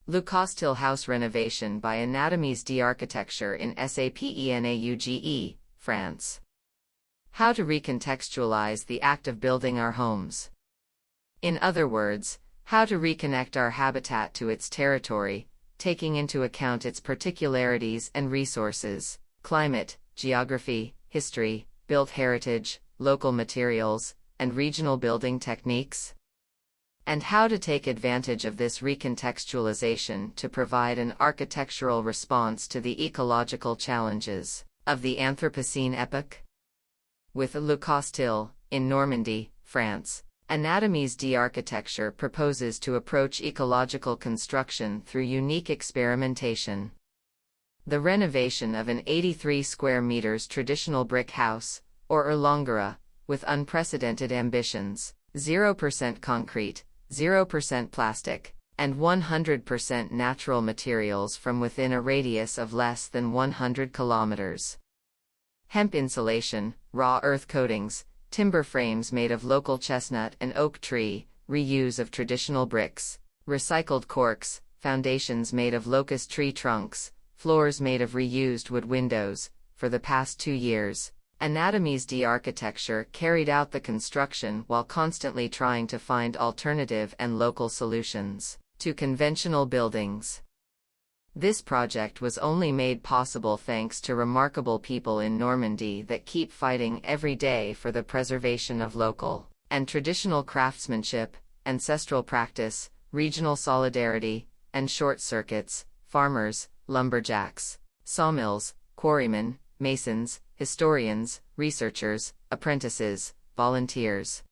Le Costil House Renovation by Anatomies d'Architecture in SAP-EN-AUGE, France. How to recontextualize the act of building our homes. In other words, how to reconnect our habitat to its territory, taking into account its particularities and resources, climate, geography, history, built heritage, local materials, and regional building techniques. And how to take advantage of this recontextualization to provide an architectural response to the ecological challenges of the Anthropocene epoch. With Le Costil, in Normandy, France, Anatomies d'Architecture proposes to approach ecological construction through unique experimentation. The renovation of an 83 square meters traditional brick house, or Erlongera, with unprecedented ambitions, 0% concrete, 0% plastic, and 100% natural materials from within a radius of less than 100 kilometers. Hemp insulation, raw earth coatings, timber frames made of local chestnut and oak tree, reuse of traditional bricks, recycled corks, foundations made of locust tree trunks, floors made of reused wood windows. For the past 2 years, Anatomies d'Architecture carried out the construction while constantly trying to find alternative and local solutions to conventional buildings. This project was only made possible thanks to remarkable people in Normandy that keep fighting every day for the preservation of local and traditional craftsmanship, ancestral practice, regional solidarity, and short circuits, farmers, lumberjacks, sawmills, quarrymen, masons, historians, researchers, apprentices, volunteers,